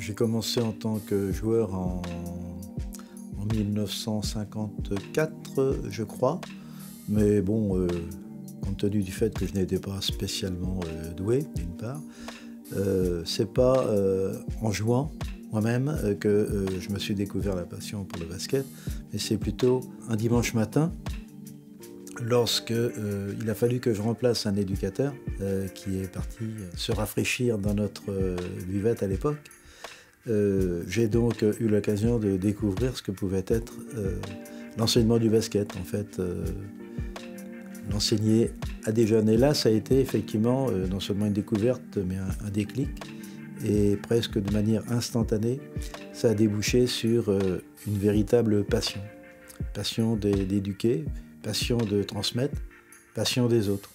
J'ai commencé en tant que joueur en 1954, je crois. Mais bon, compte tenu du fait que je n'étais pas spécialement doué, d'une part, c'est pas en jouant moi-même que je me suis découvert la passion pour le basket, mais c'est plutôt un dimanche matin, lorsque il a fallu que je remplace un éducateur qui est parti se rafraîchir dans notre buvette à l'époque. J'ai donc eu l'occasion de découvrir ce que pouvait être l'enseignement du basket, en fait, l'enseigner à des jeunes. Et là, ça a été effectivement non seulement une découverte, mais un déclic. Et presque de manière instantanée, ça a débouché sur une véritable passion. Passion d'éduquer, passion de transmettre, passion des autres.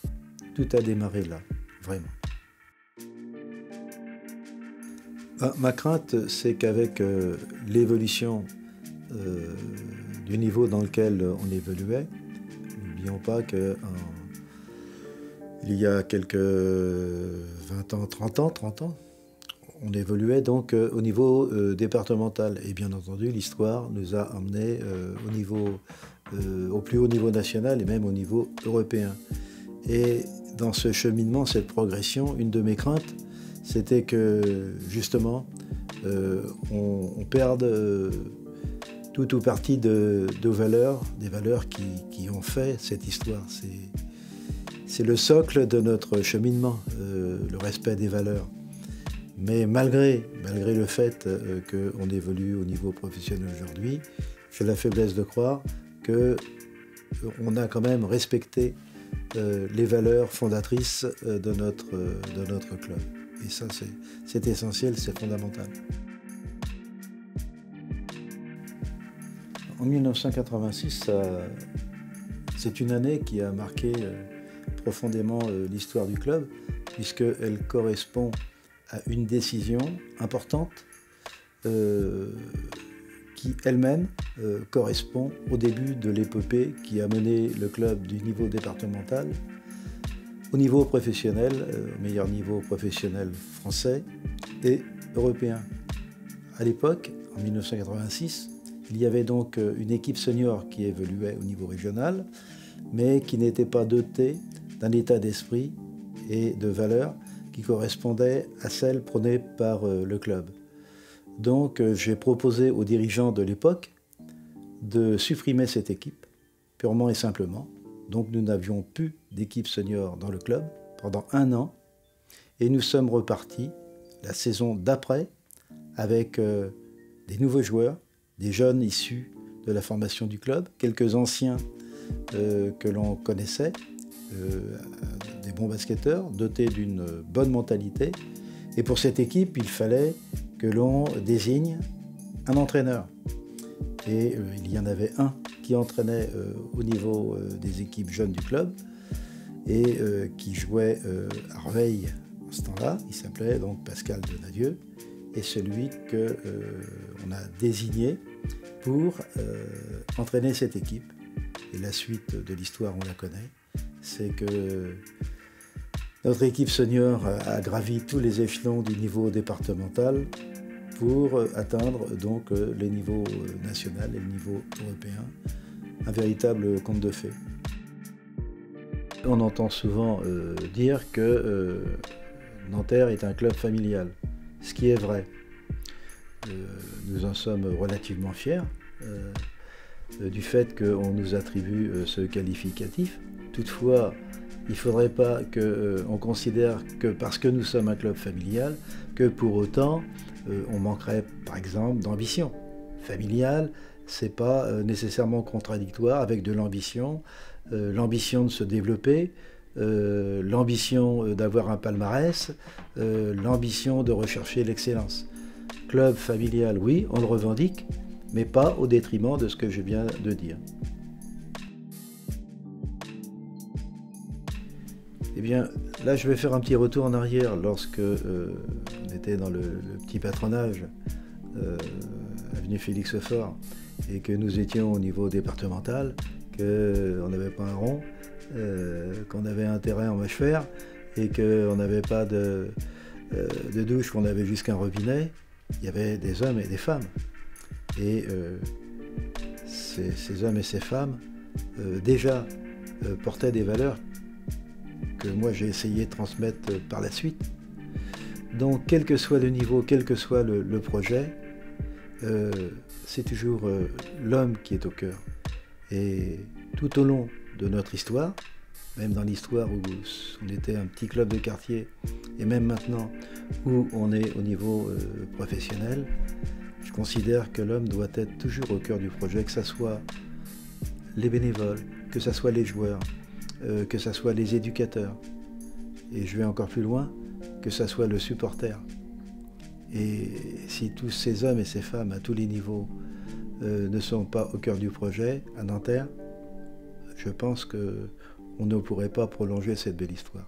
Tout a démarré là, vraiment. Ma crainte, c'est qu'avec l'évolution du niveau dans lequel on évoluait, n'oublions pas qu'il y a quelques 20 ans, 30 ans, on évoluait donc au niveau départemental. Et bien entendu, l'histoire nous a emmenés au plus haut niveau national et même au niveau européen. Et dans ce cheminement, cette progression, une de mes craintes, c'était que justement, on perde tout ou partie de valeurs, des valeurs qui ont fait cette histoire. C'est le socle de notre cheminement, le respect des valeurs. Mais malgré le fait qu'on évolue au niveau professionnel aujourd'hui, j'ai la faiblesse de croire qu'on a quand même respecté les valeurs fondatrices de notre club. Et ça, c'est essentiel, c'est fondamental. En 1986, c'est une année qui a marqué profondément l'histoire du club, puisqu'elle correspond à une décision importante qui elle-même correspond au début de l'épopée qui a mené le club du niveau départemental au niveau professionnel, au meilleur niveau professionnel français et européen. À l'époque, en 1986, il y avait donc une équipe senior qui évoluait au niveau régional, mais qui n'était pas dotée d'un état d'esprit et de valeurs qui correspondaient à celles prônées par le club. Donc j'ai proposé aux dirigeants de l'époque de supprimer cette équipe, purement et simplement. Donc nous n'avions plus d'équipe senior dans le club pendant 1 an et nous sommes repartis la saison d'après avec des nouveaux joueurs, des jeunes issus de la formation du club, quelques anciens que l'on connaissait, des bons basketteurs dotés d'une bonne mentalité. Et pour cette équipe, il fallait que l'on désigne un entraîneur. Et il y en avait un qui entraînait au niveau des équipes jeunes du club et qui jouait à Reveil en ce temps-là. Il s'appelait donc Pascal Donadieu et celui qu'on a désigné pour entraîner cette équipe. Et la suite de l'histoire, on la connaît, c'est que notre équipe senior a gravi tous les échelons du niveau départemental pour atteindre donc les niveaux national et le niveau européen, un véritable conte de fées. On entend souvent dire que Nanterre est un club familial, ce qui est vrai. Nous en sommes relativement fiers du fait qu'on nous attribue ce qualificatif. Toutefois, il ne faudrait pas qu'on considère que parce que nous sommes un club familial, que pour autant on manquerait par exemple d'ambition. Familiale, ce n'est pas nécessairement contradictoire avec de l'ambition, l'ambition de se développer, l'ambition d'avoir un palmarès, l'ambition de rechercher l'excellence. Club familial, oui, on le revendique, mais pas au détriment de ce que je viens de dire. Eh bien, là, je vais faire un petit retour en arrière lorsque on était dans le petit patronage avenue Félix Faure et que nous étions au niveau départemental, qu'on n'avait pas un rond, qu'on avait un terrain en mâche-fer et qu'on n'avait pas de douche, qu'on avait juste qu'un robinet. il y avait des hommes et des femmes. Et ces hommes et ces femmes déjà portaient des valeurs que moi j'ai essayé de transmettre par la suite. Donc quel que soit le niveau, quel que soit le projet, c'est toujours l'homme qui est au cœur. Et tout au long de notre histoire, même dans l'histoire où on était un petit club de quartier, et même maintenant où on est au niveau professionnel, je considère que l'homme doit être toujours au cœur du projet, que ce soit les bénévoles, que ce soit les joueurs, que ce soit les éducateurs, et je vais encore plus loin, que ce soit le supporter. Et si tous ces hommes et ces femmes à tous les niveaux ne sont pas au cœur du projet à Nanterre, je pense qu'on ne pourrait pas prolonger cette belle histoire.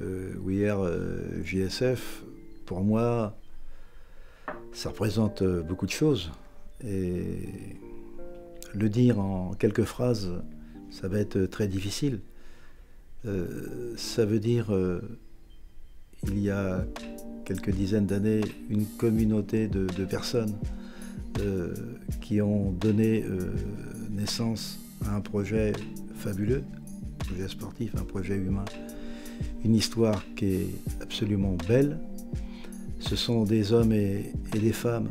WeAre JSF, pour moi, ça représente beaucoup de choses. Et le dire en quelques phrases, ça va être très difficile. Ça veut dire, il y a quelques dizaines d'années, une communauté de personnes qui ont donné naissance à un projet fabuleux, un projet sportif, un projet humain, une histoire qui est absolument belle. Ce sont des hommes et des femmes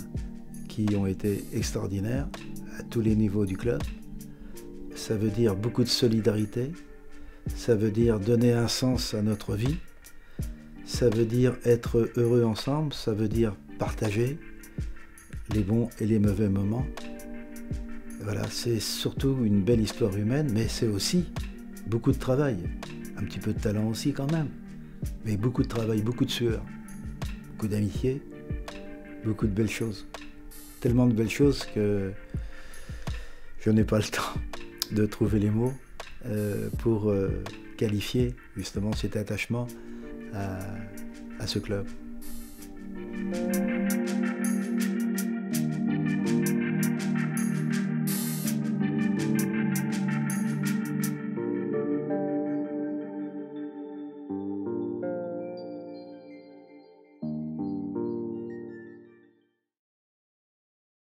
qui ont été extraordinaires à tous les niveaux du club. Ça veut dire beaucoup de solidarité, ça veut dire donner un sens à notre vie, ça veut dire être heureux ensemble, ça veut dire partager les bons et les mauvais moments. Voilà, c'est surtout une belle histoire humaine, mais c'est aussi beaucoup de travail, un petit peu de talent aussi quand même, mais beaucoup de travail, beaucoup de sueur, beaucoup d'amitié, beaucoup de belles choses. Tellement de belles choses que je n'ai pas le temps de trouver les mots pour qualifier justement cet attachement à ce club.